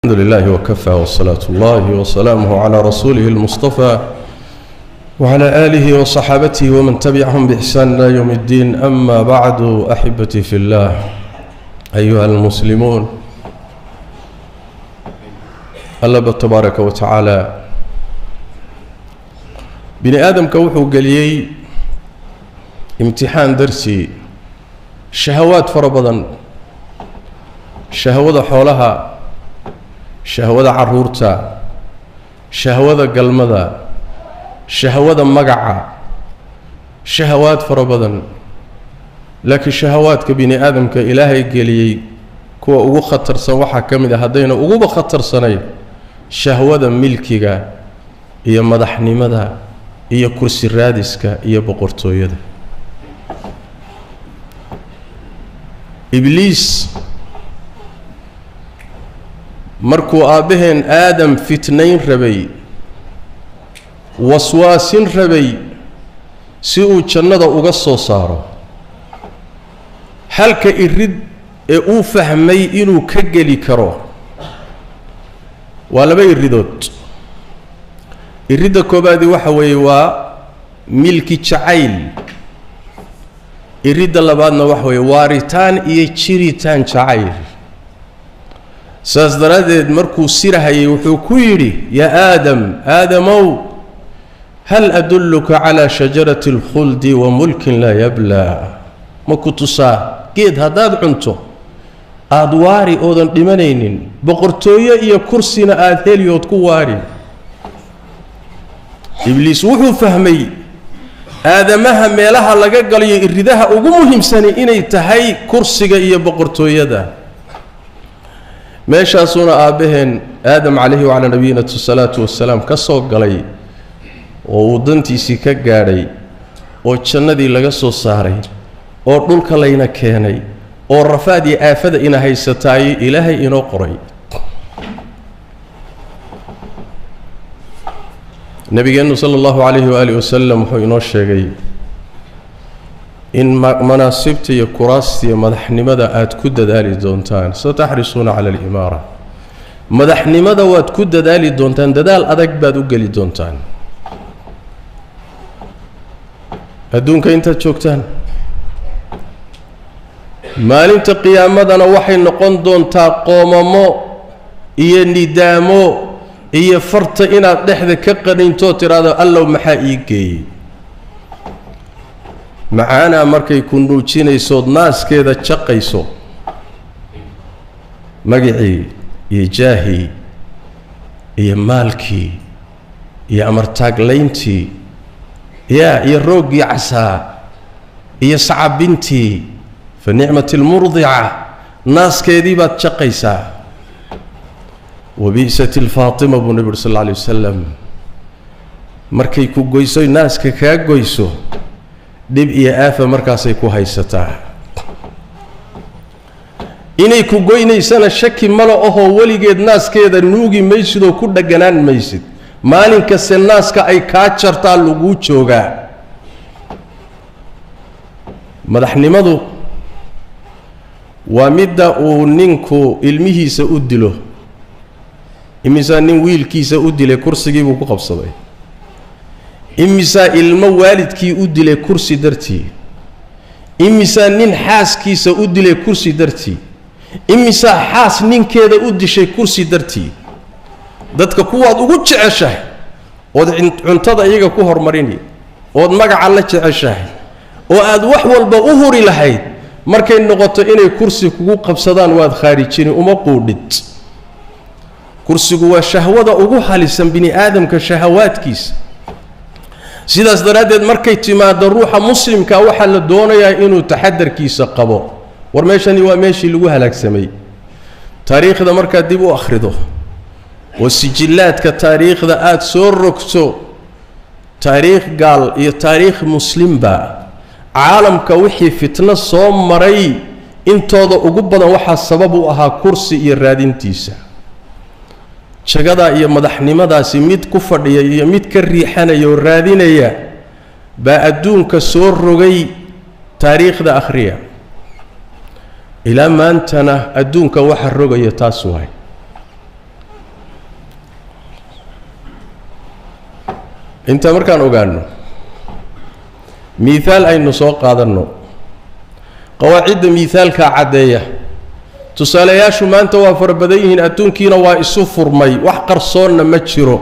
الحمد لله وكفى والصلاة الله وسلامه على رسوله المصطفى وعلى آله وصحابته ومن تبعهم بإحسان إلى يوم الدين. أما بعد، أحبتي في الله أيها المسلمون، الله تبارك وتعالى بني آدم كوحو قليي امتحان درسي شهوات فربضا، شهوة حولها، شهوة عرورتا، شهوة قلمدا، شهوة مقعة، شهوات فربضا. لكن شهوات كبني آدم كإلهي قليي كوا ugu khatarsan waxa kamid ah hadayna ugu khatarsanay shahwada milkiga iyo madaxnimada iyo kursi raadiska iyo boqortooyada. Iblis markuu aabaheen aadam fitnayn rabay, waswaasin rabay si uu jannada uga soo saaro, halka irid ee uu fahmay inuu ka geli karo waa laba iridood. irida koobaadi waxa weeye waa milki jacayl, irida labaadna waxa weeye waaritaan iyo jiritaan jacayl. saas daradeed markuu sirahayay wuxuu ku yidhi yaa aadamow hal adulluka calaa shajarati alkhuldi wa mulkin laa yablaa, ma ku tusaa geed haddaad cunto aad waari oodan dhimanaynin, boqortooyo iyo kursina aad heliyood ku waari. ibliis wuxuu fahmay aadamaha meelaha laga galayo iridaha ugu muhiimsani inay tahay kursiga iyo boqortooyada. meeshaasuna aabaheen aadam calayhi wacalaa nabiyina salaatu wassalaam ka soo galay oo uu dantiisii ka gaadhay oo jannadii laga soo saaray oo dhulka layna keenay oo rafaad iyo aafada ina haysataay ilaahay inoo qoray. nabigeennu sala allahu calayhi waaalihi wasalam wuxuu inoo sheegay in manaasibta iyo kuraasta iyo madaxnimada aad ku dadaali doontaan. sataxrisuuna cala alimaara, madaxnimada waad ku dadaali doontaan, dadaal adag baad u geli doontaan adduunka intaad joogtaan. maalinta qiyaamadana waxay noqon doontaa qoomamo iyo nidaamo iyo farta inaad dhexda ka qaninto tiraado allow maxaa ii geeyey. macaanaa markay ku nuujinaysood naaskeeda jaqayso magacii iyo jaahii iyo maalkii iyo amartaaglayntii iyo rooggii casaa iyo sacabintii fa nicmati almurdica, naaskeedii baad jaqaysaa. wabi'sat alfaatima buu nabi sal alla alay wasalam markay ku goyso naaska kaa goyso dhib iyo aafa markaasay ku haysataa. inay ku goynaysana shaki malo ahoo weligeed naaskeeda nuugi maysid oo ku dhaganaan maysid. maalin kaste naaska ay kaa jartaa laguu joogaa. madaxnimadu waa midda uu ninku ilmihiisa u dilo. imisaa nin wiilkiisa u dilay kursigii buu ku qabsaday. imisaa ilmo waalidkii u dilay kursi dartii. imisaa nin xaaskiisa u dilay kursi dartii. imisaa xaas ninkeeda u dishay kursi dartii. dadka kuwaad ugu jeceshahay ood cuntada iyaga ku hormarini, ood magaca la jeceshahay, oo aad wax walba u huri lahayd, markay noqoto inay kursi kugu qabsadaan waad khaarijini, uma quudhid. kursigu waa shahwada ugu halisan bini aadamka shahawaadkiisa. sidaas daraaddeed markay timaado ruuxa muslimka waxaa la doonayaa inuu taxadarkiisa qabo. war meeshani waa meeshii lagu halaagsamay. taariikhda markaad dib u akhrido oo sijillaadka taariikhda aad soo rogto, taariikh gaal iyo taariikh muslimba, caalamka wixii fitno soo maray intooda ugu badan waxaa sabab u ahaa kursi iyo raadintiisa. jagada iyo madaxnimadaasi mid ku fadhiya iyo mid ka riixanaya oo raadinaya baa adduunka soo rogay taariikhda akhriya. ilaa maantana adduunka waxa rogaya taas waay. inta markaan ogaano مثال أي نسوق هذا النوع قواعد مثال كعادية تسالياش ما أنت وافر بديهن أتونكينا وإسوفر مي وحقر صون متشرو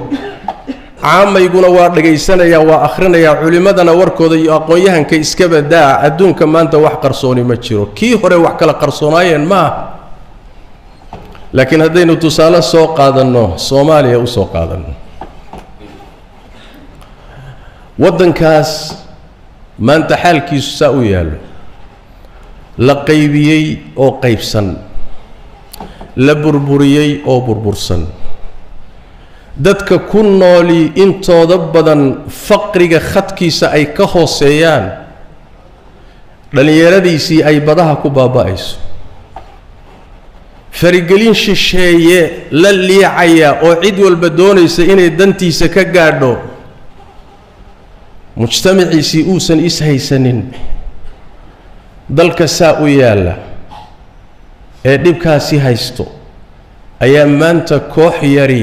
عام يقولون وارد سنة يا وآخرنا يا علماءنا وركوا ذي أقوياهن كإسكاب الداع أدون كما أنت وحقر صوني متشرو كي هو وحكلا قرصونايا ما لكن هذين تسالا سوق هذا النوع صوماليا وسوق هذا النوع ودن كاس ما أنت حالك يساوي له لقيبيي أو قيبسن لبربريي أو بربرسن dadka ku nooli intooda badan faqriga khadkiisa ay ka hooseeyaan dhalinyaradiisii ay badaha ku baaba'ayso farigelin shisheeye la liicaya oo cid walba doonaysa inay dantiisa ka gaadho mujtamaciisii uusan is haysanin dalka saa u yaala ee dhibkaasi haysto ayaa maanta koox yari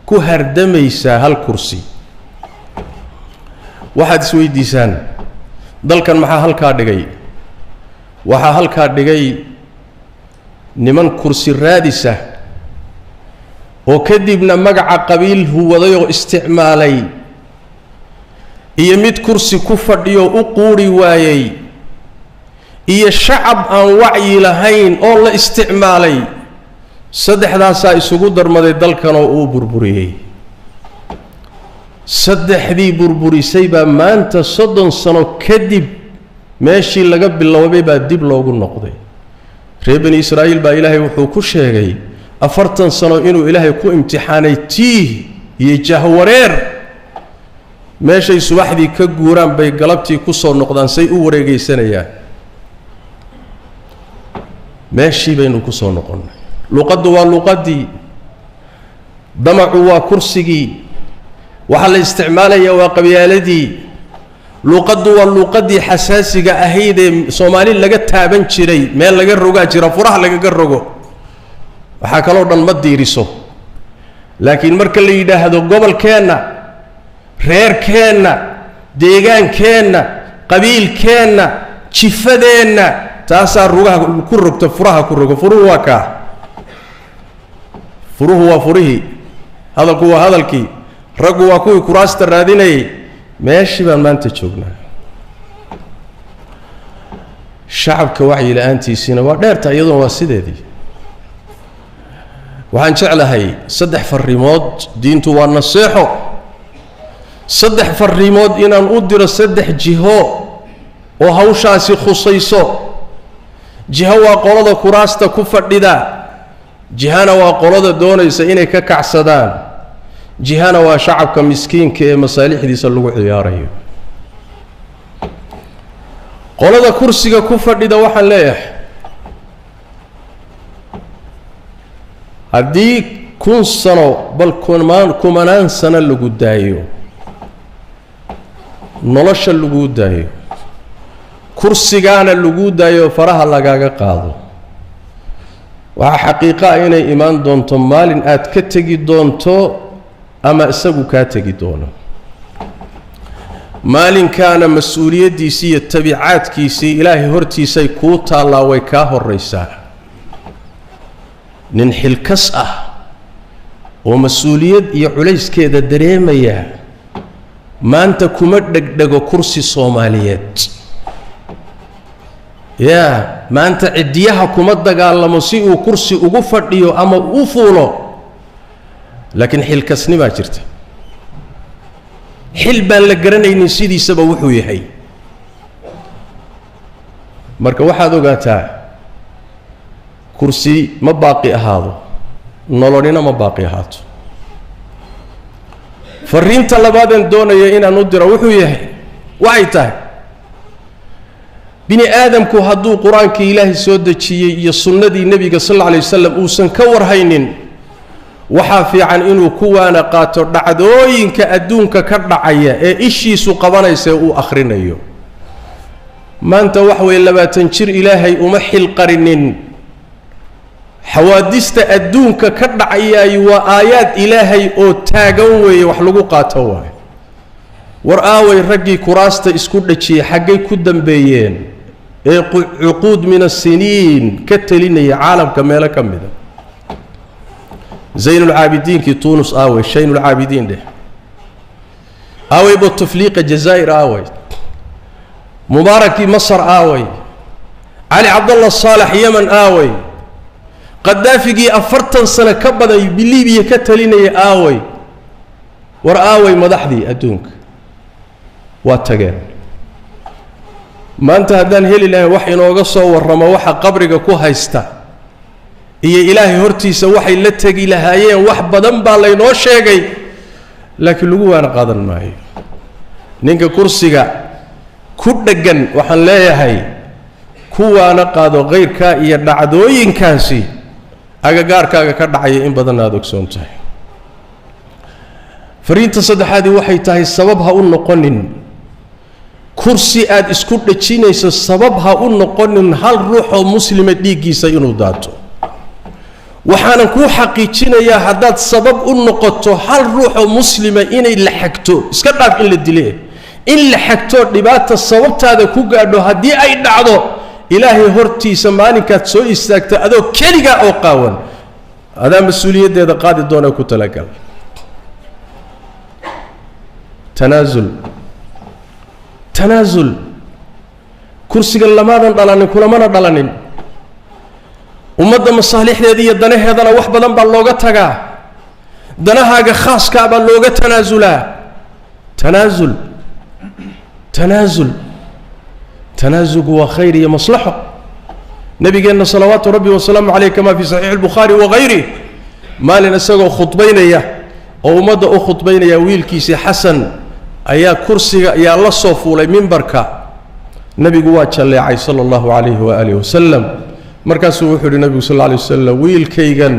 ku hardamaysa hal kursi waxaad isweydiisaan dalkan maxaa halkaa dhigay waxaa halkaa dhigay niman kursi raadisa oo kadibna magaca qabiil huwaday oo isticmaalay iyo mid kursi ku fadhiyo u quuri waayay iyo shacab aan wacyi lahayn oo la isticmaalay saddexdaasaa isugu darmaday dalkan oo uu burburiyey saddexdii burburisay baa maanta 30 sano kadib meeshii laga biloobay baa dib loogu noqday reer bani israa'iil baa ilaahay wuxuu ku sheegay 40 sano inuu ilaahay ku imtixaanay tiih iyo jahwareer meeshay subaxdii ka guuraan bay galabtii ku soo noqdaan say u wareegaysanayaan meeshii baynu ku soo noqonnay luqaddu waa luqadii damacu waa kursigii waxa la isticmaalaya waa qabyaaladii luqaddu waa luqadii xasaasiga ahayd ee Soomaali laga taaban jiray meel laga rogaa jira furaha laga rogo waxa kale oo dhan ma diiriso laakiin marka la yiraahdo gobolkeena reerkeena deegaankeenna qabiilkeena jifadeena taasaa rugaha ku rogta furaha ku rogo furuhu waa ka furuhu waa furihi hadalku waa hadalkii raggu waa kuwii kuraasta raadinayay meeshii baan maanta joognaa shacabka wacyi la'aantiisina waa dheerta iyaduna waa sideedii waxaan jeclahay 3 farrimood diintu waa naseexo 3 farrimood inaan u diro 3 jiho oo hawshaasi khusayso jiho waa qolada kuraasta ku fadhida jihana waa qolada doonaysa inay ka kacsadaan jihana waa shacabka miskiinka ee masaalixdiisa lagu ciyaarayo qolada kursiga ku fadhida waxaan leeyahay haddii 1000 sano bal kumanaan sano lagu daayo nolosha lagu daayo kursigaana lagu daayo faraha lagaaga qaado waxa xaqiiqo ah inay imaan doonto maalin aad ka tagi doonto ama isagu ka tagi doono maalinkaana mas'uuliyadiisa iyo tabiicaadkiisa ilaahay hortiisa ku taala way ka horeysaa nin xilkas ah oo mas'uuliyad iyo culayskeeda dareemaya maanta kuma dhagdhago kursi Soomaaliyeed يا ما أنت عديها كم الدجال لمسيء وكرسي وقفت ليه أما وفوله لكن حل كسني ما جرت حل بان لجرنا ينسيدي سبب وحوي هي مركب واحد وقاتا كرسي ما باقي هذا نلورينا ما باقي هذا فرين طلبات دون يينا ندر وحوي هي وعيته بني آدم كو هدو قرآن كي إلهي سودتشي يصنّ دي النبي صلى الله عليه وسلم وسن كور هينين وحافي عن إنه كوانا قاتر دعدوين كأدون ككردعية إيشي سوقبانا يسيئو أخرين أيو ما أنت وحوي لما تنشر إلهي أمحل قرنين حوادث أدون ككردعية وآيات إلهي أو تاقوي وحلقو قاتوا war aaway raggii kuraasta isku dhajiyay xaggay ku dambeeyeen ee cuquud min as-siniin ka talinaya caalamka meelo ka mida zaynul caabidiin ki tuunus aaway shaynul caabidiin dheh aaway butufliqa jazaa'ir aaway mubaaraki masar aaway ali cabdallah saalax yaman aaway qadaafigii 40 sano ka badan biliibiya ka talinaya aaway war aaway madaxdii adduunka waa tageen maanta haddaan heli lahayn wax inooga soo warramo waxa qabriga ku haysta iyo ilaahay hortiisa waxay la tegi lahaayeen wax badan baa laynoo sheegay laakiin lagu waana qaadan maayo ninka kursiga ku dhagan waxaan leeyahay kuwaana qaado qayrka iyo dhacdooyinkaasi agagaarkaaga ka dhacaya in badan aad ogsoon tahay fariinta saddexaadii waxay tahay sabab ha u noqonin kursi aad isku dhajinayso sabab ha u noqonin hal ruux oo muslima dhiiggiisa inuu daato waxaan ku xaqiijinayaa haddaad sabab u noqoto hal ruux oo muslima inay la xagto iska dhaaf in la dilay in la xagto dhibaata sababtaada ku gaadho haddii ay dhacdo ilaahay hortiisa maalinkaad soo istaagto adoo keliga oo qaawan adaa mas'uuliyaddeeda qaadi doona ku talagal تنازل كرسي لماذا دلانين كلمنا دلانين ummadda masaalixdeeda iyo danaheedana wax badan baa looga tagaa danahaaga khaaska baa looga tanaazulaa tanaazul waa khayr iyo maslaxo nabigeena salawaatu rabbi wa salaamu alayhi kama fi sahih al-bukhari wa ghayri maalin isagoo khudbaynaya oo ummadda u khudbaynaya wiilkiisa xasan ayaa kursiga ayaa la soo fuulay minbarka nabigu waa jaleecay sallallahu alayhi wa alihi wasallam markaasuu wuxuu yidhi nabigu sallallahu alayhi wasallam wiilkaygan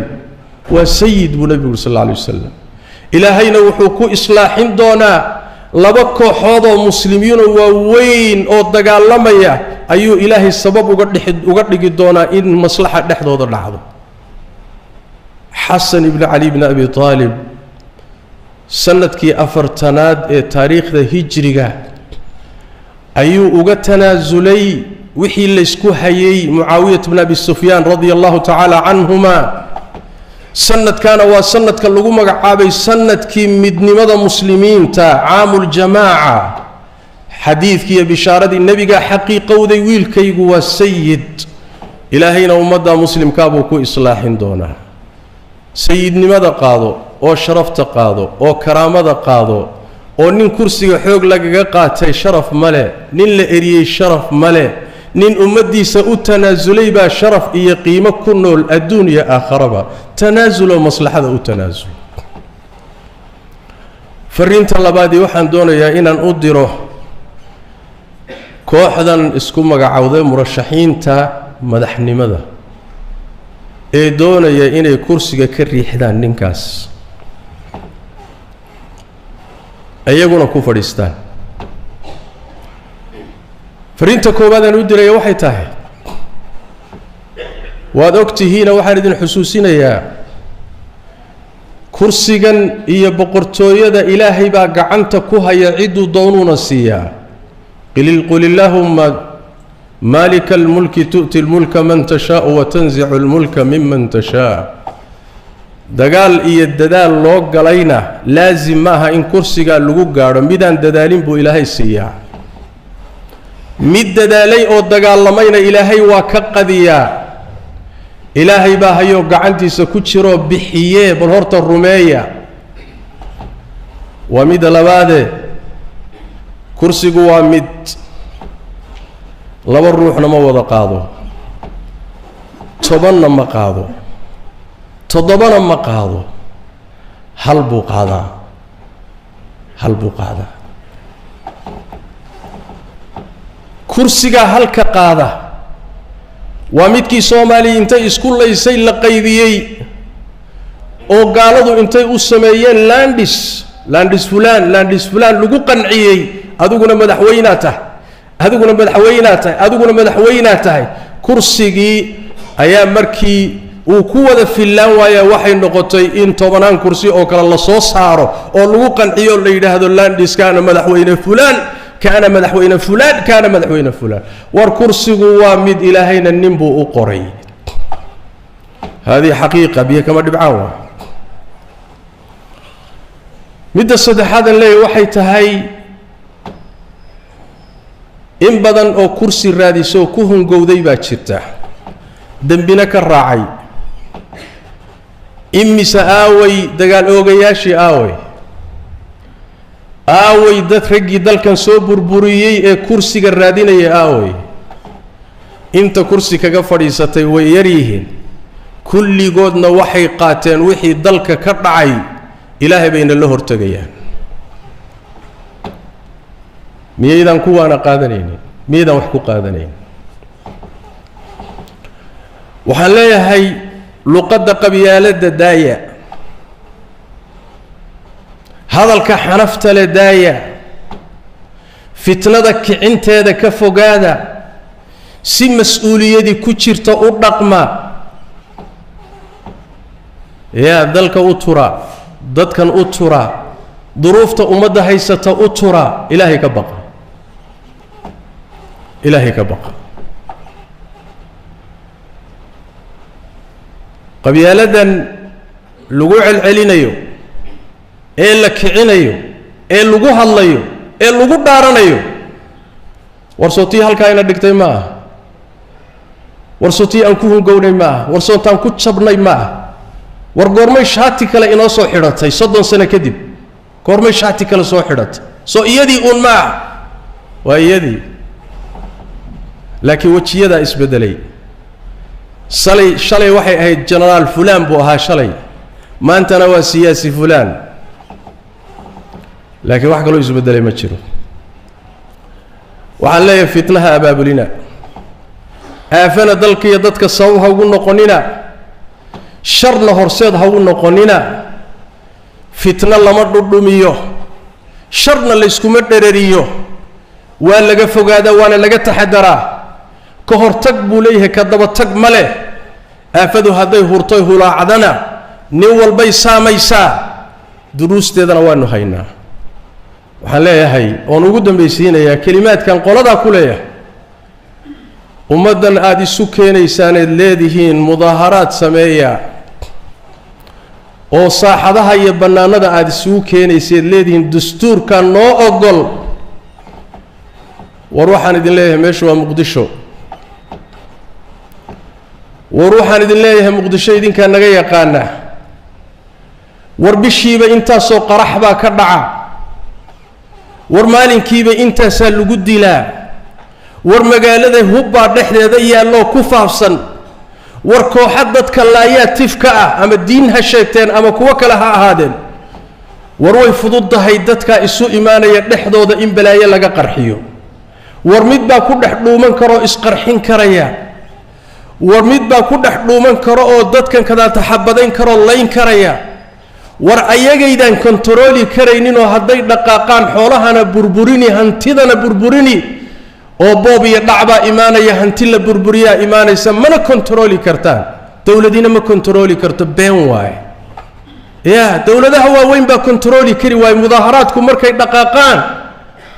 waa sayid buu nabigu sallallahu alayhi wasallam ilaahayna wuxuu ku islaaxin doonaa laba kooxood oo muslimiin oo waaweyn oo dagaalamaya ayuu ilaahay sabab uga dhigi doonaa in maslaxa dhexdooda dhacdo xasan ibn ali ibn abi talib sanadkii afartanaad ee taariikhda hijriga ayuu uga tanaasulay wixii la isku hayay muaawiyah ibn abi sufyaan radiyallahu ta'ala anhuma sanadkana waa sanadka lagu magacaabay sanadkii midnimada muslimiinta aamul jamaa xadiidkii bishaaradii nabiga xaqiiqowday wiilkaygu waa sayid ilaahayna ummadda muslimka buu ku islaaxin doonaa sayidnimada qaado oo sharafta qaado oo karaamada qaado oo nin kursiga xoog lagaga qaatay sharaf male nin la eriyay sharaf male nin ummadiisa u tanaasulay baa sharaf iyo qiimo ku nool adduunyo aakhiraba tanaasul oo maslaxada u tanaasul fariinta labaad waxaan doonayaa inaan u diro kooxdan isku magacawday murashaxiinta madaxnimada ee doonaya inay kursiga ka riixdaan ninkaas ayaguna ku fadhiistaan fariinta koobaad aan u diray waxay tahay waad ogtihiina waxaan idin xusuusinayaa kursigan iyo boqortooyada ilaahay baa gacanta ku haya ciduu doonuna siiyaa qul illahumma مالك الملك تؤتي الملك من تشاء وتنزع الملك ممن تشاء دغال iyo dadaal loo galayna laazim maaha in kursiga lagu gaaro midaan dadaalin buu ilaahay siiyaa mid dadaalay oo dagaalamayna ilaahay waa ka qadiyaa ilaahay baa hayo gacantiisa ku jiro bixiye bal horta rumeeya waa mid labaade kursigu waa mid laba ruuxna ma wada qaado tobanna ma qaado toddobana ma qaado hal buu qaadaa kursiga halka qaada waa midkii Soomaaliya intay isku laysay la qaybiyay oo gaaladu intay u sameeyeen landis fulaan lagu qanciyay adiguna madaxweynaha tahay kursigii ayaa markii وكوة في الله ويا وحي نقطي إن طبعاً كرسي أو كلا الله صاره أو لوقا عيون اللي هذا اللانديس كان مدحوين فلان كان مدحوين فلان كان مدحوين فلان والكرسي وامد إلهين النبو أقري هذه حقيقة بها كما دبعوها مدى الصدح هذا اللي وحي تهي إن بدن أو كرسي رادي سو كوهن قودي باتشرته دنبنا كالراعي إمي سآوي دقال أوغياشي آوي دات رجي دال كان سو بربوريي كرسي الرادين آوي انت كرسي كغفريستي ويريهن كل قودنا وحي قاتين وحي دالك كرعي إلهي بين الله ارتقيان ميدان كوانا قادنين ميدان وحكو قادنين waxaan leeyahay luqadda qabyaalada daaya hadalka xanafta le daaya fitnada kicinteeda ka fogaada si mas'uuliyadi ku jirta u dhaqma yaa dalka u tura dadkan u tura duruufta ummadda haysata u tura ilaahay ka baqa ilaahay ka baqa قبيلة لجوع العلينيو إلا كعنيو إلا لجوها الليو إلا لجوه دارنيو ورصوتي هالكائن الدكتور ما ورصوتي أنكوه جوني ما ورصوتي أنكوه شبني ما ورقرمي شاتي كلا إنه صحيرات هاي صدق سنة كذب قرمي شاتي كلا صحيرات سو يدي أون ما ويدي لكن وش يدا إسبدلي شلي وحي هاي جنرال فلان بوها شلي ما أنت نوا سياسي فلان لكن واحد قالوا يزبد لي متشرو وعن لا يفتنها أباب لنا آفنا ذلك يدتك صوها وقلنا قننا شرنا هرسيدها وقلنا قننا فتنة لما ردميو شرنا اللي اسكمت دريريو وان لقى فقادة وان لقى تحدرا كهرتك بوليه كدبتك مله آفدو هذي هرتوه لا عدنا نول بيسا ميسا دروس تدنا وانو هينا وحلا يا هي ونقدم بيسينا يا كلمات كان قلدا كلها ومدن آدي سكين إنسان الذين مظاهرات سمية أو صاحبها يبنانا دا آدي سكين إنسان الذين دستور كان نو أقل وروحان دين الله مشوا مقدشو وروحان دين الله مقدشو دين كان نجا يقانا وربشيبة إنت سوق رحبة كرعة ورمالين كيبة إنت سال جدي لا ورمجال ذي هبّا نحن ذي الله كفافصن وركو حدت كلايات تفكأ أما الدين هالشيطان أما كوك لها هذا وروي فضد هيدتك السوء إيمان ينحدو ذا إن بلايا لقى قرحيو ورمد با كل حلو من كرو إسقرحين كريا ورمد با كل حلو من كرو ضدك كذا تحبذين كرو اللين كريا ورأيك إذا كنترولي كرينين وهذي دقاقان حولها بربريني هنتيذنا بربريني أو بوبي يدعبا إيمانا يهنتيلا بربريا إيمانا يسمنا كنترولي كرتان دولة دينا ما كنترولي كرت بين واي يا دولة ده هو وين با كنترولي كري واي مظاهراتكم مركي دقاقان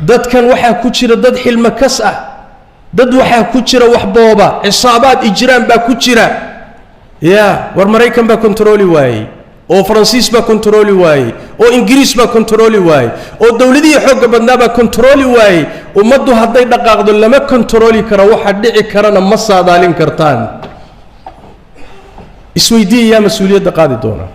دad كان وحا كجرا دad حلم كسأ دad وحا كجرا وحبوبا عصابات إجرام با كجرا يا ورمريكان با كنترولي واي أو فرنسيس با كنترولي واي أو إنجليز با كنترولي واي أو دولدي حق بدنا با كنترولي واي ومدو هذي دقائق لما كنترولي كرا واحد دعي كرنا مصا دالين كرتان إسويدية يا مسؤولية دقادي دونا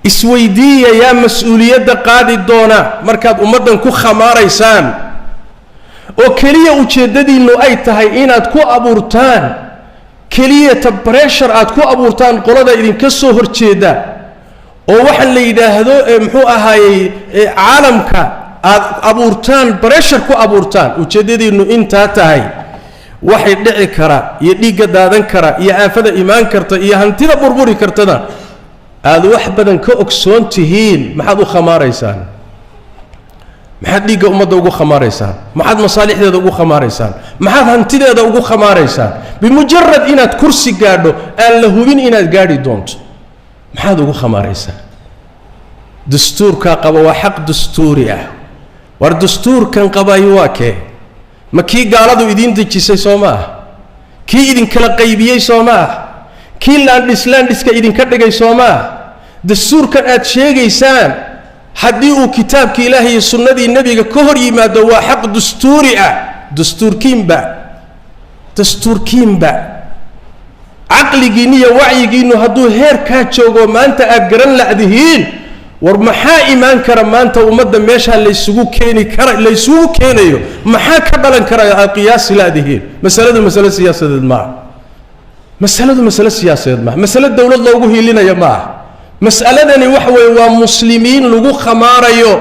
إسويدية يا مسؤولية دقادي دونا مركب أمدن كو خماريسان أو كلية وشددي إنه أي تهي إناد كو أبورتان كلية بريشر آد كو أبورتان قلدا إذن كسو هرشيدا أو وحن ليدا هذو محوء هاي عالمك أبورتان بريشر كو أبورتان وشددي إنه إنت تهي واحد دعي كرا يديك دادن كرا يعافد إيمان كرتا يهنتنا بربوري كرتنا هذا واحد بدن كأكسون تهين ما حد خماريسان ما حد لقى أمده وجو خماريسان ما حد مصالح ذا وجو خماريسان ما حد هنتي ذا وجو خماريسان bimujarrad inaad kursi gaadho aan la hubin inaad gaadhi doonto maxaad ugu khamaaraysaa dastuurka qaba waa xaq dastuuri ah war dastuurkan qabay waa kee ma kii gaaladu idin dejisay Soomaa kii idin kala qaybiyay Soomaa kii landhiska idin ka dhigay Soomaa dastuurkan aad sheegaysaan haddii uu kitaabka Ilaahay iyo sunnadii nabiga ka hor yimaado waa xaq dastuuri ah dastuurkiinba aqligiina iyo wacyigiina hadduu heer ka joogo maanta aad garan la'dihiin war maxaa iimaan kara maanta ummadda meesha la isugu keenayo maxaa ka dhalan kara qiyaas la'dihiin mas'aladu siyaasadeed ma mas'alo dawlad loogu hiilinayo ma mas'aladani wax weey waa muslimiin lagu khamaarayo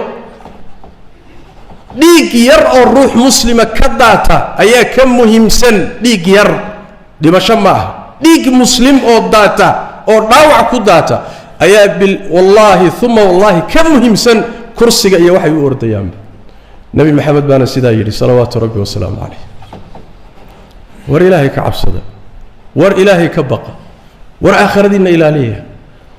dhiig yar oo ruux muslima ka daata ayaa ka muhiimsan dhiig yar dhimasho ma aha dhiig muslim oo daata oo dhaawac ku daata ayaa bil wallahi thumma wallahi ka muhiimsan kursiga iyo waxay u ordayaan nabi maxamed baana sidaa yiri salawaatu rabbi wa salaamu alayhi war ilaahay ka cabsada war ilaahay ka baqa war aakhiradiina ilaaliya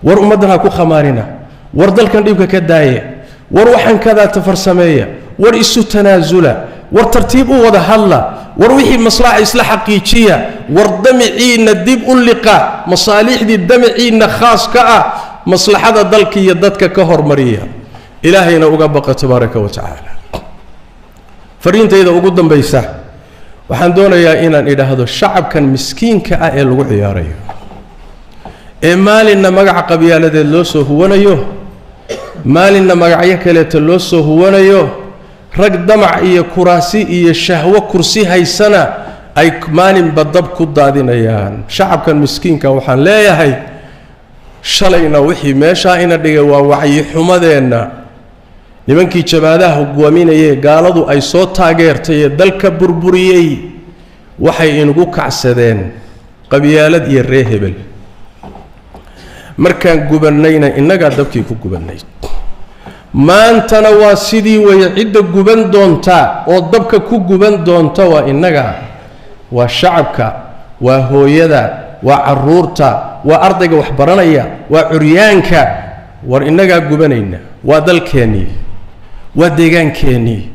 war ummadana ku khamaarina war dalkan dhibka ka daaya war waxan kada tafarsameeya war isu tanaazula war tartiib u wada hadla war wixii maslaxa isla xaqiijiya war damiciina dib u liqa masaalixdi damiciina khaas ka ah maslaxada dalka iyo dadka ka hormariya ilaahayna uga baqa tabaaraka wa taala fariintayda ugu dambaysa waxaan doonayaa inaan idhaahdo shacabkan miskiinka ah ee lagu ciyaarayo ee maalinna magac qabiyaaladeed loo soo huwanayo maalinna magacyo kaleeto loo soo huwanayo rag damac iyo kuraasi iyo shahwo kursi haysana ay maalinba dab ku daadinayaan shacabkan miskiinka waxaan leeyahay shalayna wixii meesha ina dhigay waa wacyi xumadeena nimankii jabaadaha hogaaminayay gaaladu ay soo taageertay dalka burburiyay waxay inagu kacsadeen qabyaalad iyo reehebel markaan gubanayna inaga dabkii ku gubanay maantana waa sidii way cid guban doonta oo dabka ku guban doonta waa inaga waa shacabka waa hooyada waa caruurta waa ardayga wax baranaya waa curyaanka war inaga gubanayna waa dalkeeni waa deegaankeeni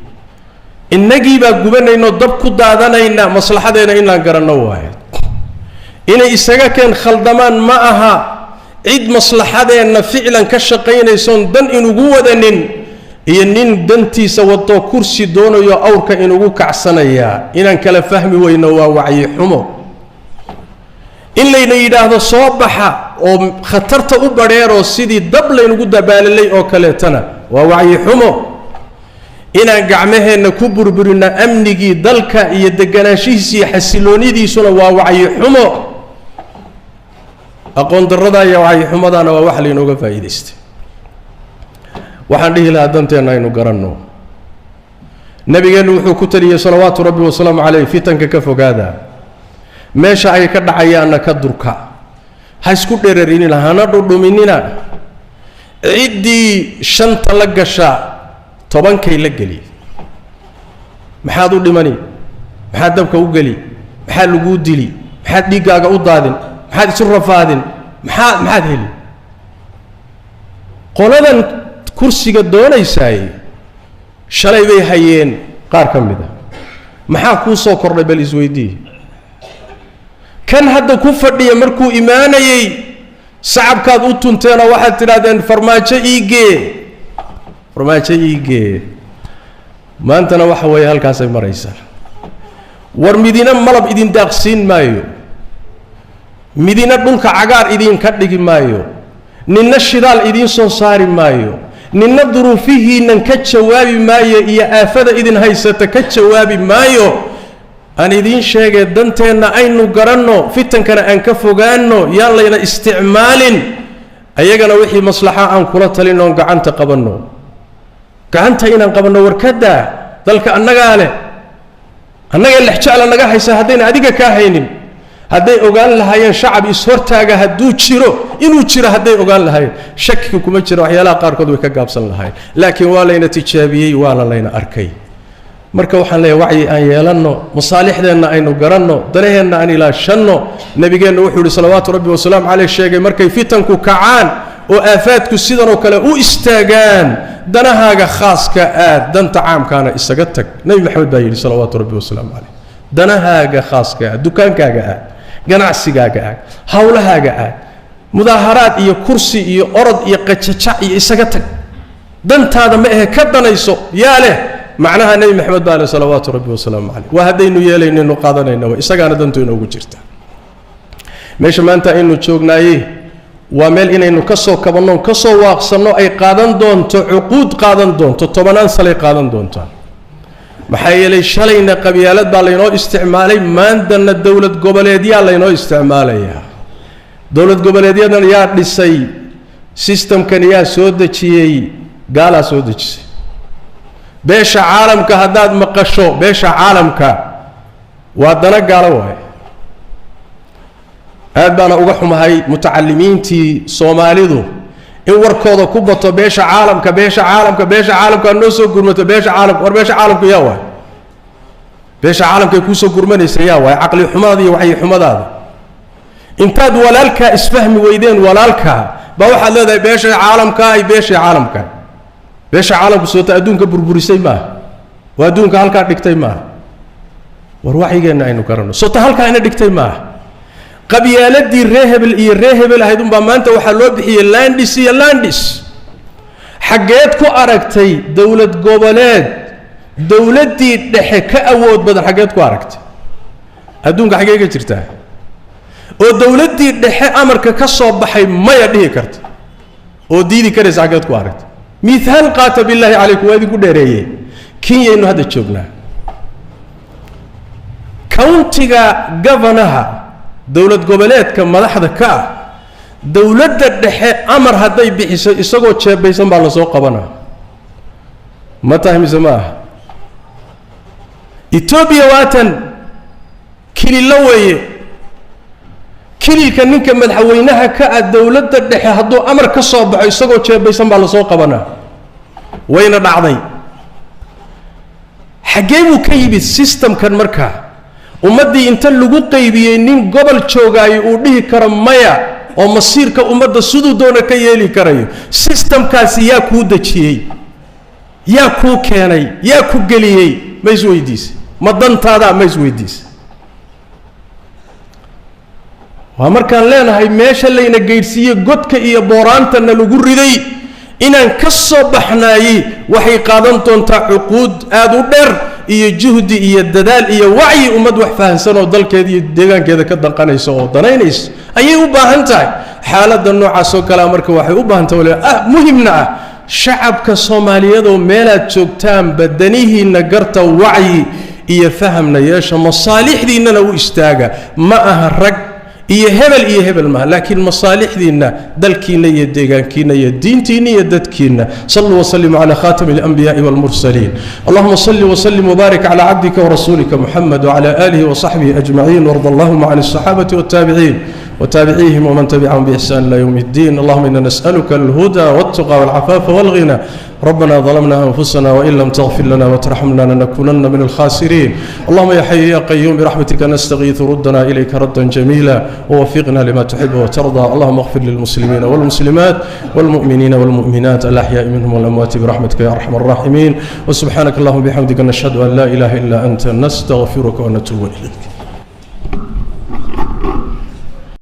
inagii baa gubanayno dab ku daadanayna maslaxadeena inaan garanno waayo inay isaga keen khaldamaan ma aha cid maslaxadeena ficlan ka shaqaynaysoon dan inugu wadanin iyo nin dantiisa wado kursi doonayo awrka inugu kacsanaya inaan kala fahmi weyno waa wacyi xumo in layna yidhaahdo soo baxa oo khatarta u badheero sidii dab laynugu dabaalalay oo kaleetana waa wacyi xumo inaan gacmaheena ku burburina amnigii dalka iyo deganaanshihiisa iyo xasiloonidiisuna waa wacyi xumo aqoon darrada iyo wacyi xumadana waa wax laynooga faa'iidaystay waxaan dhihi lahaa danteena aynu garanno nabigeenu wuxuu ku taliyay salawaatu rabbi wa salaamu calayhi fitanka ka fogaada meesha ay ka dhacayaanna ka durka ha isku dheerarinina hana dhudhuminina ciddii shanta la gasha tobankay la geli maxaad u dhimani maxaad dabka u geli maxaad lagu dili maxaad dhiigaaga u daadin maxaad isu rafaadin maxaad heli qoladan kursiga doonaysay shalay bay hayeen qaar ka mid ah maxaa ku soo kordhay bal isweydii kan hadda ku fadhiya markuu imaanayay sacabkaad u tunteena waxaad tidhaahdeen farmaajo iigee maantana waxa weeye halkaasay maraysaa war midina malab idin daaqsiin maayo midina dhulka cagaar idinka dhigi maayo ninna shidaal idiin soo saari maayo ninna duruufihiinnan ka jawaabi maayo iyo aafada idin haysata ka jawaabi maayo aan idiin sheegay danteenna aynu garanno fitankana aan ka fogaanno yaan layna isticmaalin ayagana wixii maslaxa aan kula talin oon gacanta qabanno gacanta inaan qabanno warkada dalka annagaa leh annaga lexjecla naga haysa haddayna adiga kaa haynin hadday ogaan lahaayeen shacab is-hortaaga hadduu jiro inuu jiro hadday ogaan lahaayeen shakiga kuma jira waxyaalaha qaarkood way ka gaabsan lahaayeen laakiin waa layna tijaabiyey waana layna arkay marka waxaan leeyahay wacyi aan yeelanno masaalixdeenna aynu garanno danaheenna aan ilaashanno nabigeenna wuxuu yidhi salawaatu rabbi wasalaamu caleyh sheegay markay fitanku kacaan oo aafaadku sidanoo kale u istaagaan danahaaga khaaska aad danta caamkaana isaga tag nebi maxamed baa yidhi salawaatu rabbi wasalaamu caleyh danahaaga khaaska aad dukaankaaga aad ganacsigaaga aad hawlahaaga aad mudaaharaad iyo kursi iyo orod iyo qajajac iyo isaga tag dantaada ma ahe ka danayso yaa leh macnaha nebi maxamed baa leh salawaatu rabbi wasalaamu caleyh waa haddaynu yeelaynaynu qaadanayna wa isagaana dantu inoogu jirta meesha maanta aynu joognaayey waa meel inaynu ka soo kabanno ka soo waaqsanno ay qaadan doonto cuquud qaadan doonto tobanaan salay qaadan doontaan maxaa yeelay shalayna qabyaalad baa laynoo isticmaalay maantana dowlad goboleedyaa laynoo isticmaalayaa dowlad goboleedyadan yaa dhisay sistamkan yaa soo dejiyey gaalaa soo dejisay beesha caalamka haddaad maqasho beesha caalamka waa dana gaalo waaye aad baana uga xumahay mutacalimiintii soomaalidu in warkooda ku bato beesha caalamka beesha caalamka beesha caalamka noo soo gurmato beesha caalamka war beesha caalamku yaa waay beesha caalamkay kuu soo gurmanaysa yaa waay caqli xumadaada iyo waxyi xumadaada intaad walaalkaa isfahmi weydeen walaalkaa baa waxaad leedahay beesha caalamka ay beesha caalamka beesha caalamku soota adduunka burburisay maaha waa adduunka halkaa dhigtay maaha war wacyigeenna aynu garanno soota halkaa ina dhigtay maaha qabyaaladii ree hebel iyo ree hebel ahayd unbaa maanta waxaa loo bixiyey landis iyo landis xaggeed ku aragtay dowlad goboleed dowladdii dhexe ka awood badan xaggeed ku aragtay adduunka xaggee ka jirtaa oo dowladdii dhexe amarka ka soo baxay maya dhihi karta oo diidi karaysa xaggeed ku aragtay mihaal qaata billaahi calaykum waa idinku dheereeyey kenyaynu hadda joognaa countiga governaha dowlad goboleedka madaxda ka ah dowladda dhexe amar hadday bixiso isagoo jeebaysan baa lasoo qabanaa ma tahay mise ma aha etoobiya waatan kilillo weeye kililka ninka madaxweynaha ka ah dowladda dhexe hadduu amar ka soo baxo isagoo jeebaysan baa lasoo qabanaa wayna dhacday xaggee buu ka yimid systemkan markaa ummaddii inta lagu qaybiyey nin gobol joogaayo uu dhihi karo maya oo masiirka ummadda siduu doona ka yeeli karayo systemkaasi yaa kuu dejiyey yaa kuu keenay yaa ku geliyey ma isweydiise ma dantaadaa ma isweydiise waa markaan leenahay meesha layna geydhsiiye godka iyo booraantana lagu riday inaan ka soo baxnaayey waxay qaadan doontaa cuquud aad u dheer iyo juhdi iyo dadaal iyo wacyi ummad wax fahansan oo dalkeeda iyo deegaankeeda ka danqanaysa oo danaynaysa ayay u baahan tahay xaaladda noocaas oo kalea marka waxay u baahan tahay muhimna ah shacabka soomaaliyeed oo meelaad joogtaan badanihiinna garta wacyi iyo fahamna yeesha masaalixdiinnana u istaaga ma aha rag iyo hebel ma laakiin masaalixdiina dalkiina iyo deegaankiina iyo diintiina iyo dadkiina sallu wa sallimu ala khatami al-anbiya'i wal mursalin allahumma salli wa sallim wa barik ala 'abdika wa rasulika muhammad wa ala alihi wa sahbihi ajma'in warda allahumma 'an as-sahabati wat tabi'in وتابعيهم ومن تبعهم بإحسان إلى يوم الدين اللهم إنا نسألك الهدى والتقى والعفاف والغنى ربنا ظلمنا أنفسنا وإن لم تغفر لنا وترحمنا لنكونن من الخاسرين اللهم يا حي يا قيوم برحمتك نستغيث ردنا إليك ردا جميلا ووفقنا لما تحب وترضى اللهم اغفر للمسلمين والمسلمات والمؤمنين والمؤمنات الأحياء منهم والأموات برحمتك يا أرحم الراحمين وسبحانك اللهم بحمدك نشهد أن لا إله إلا أنت نستغفرك ونتوب إليك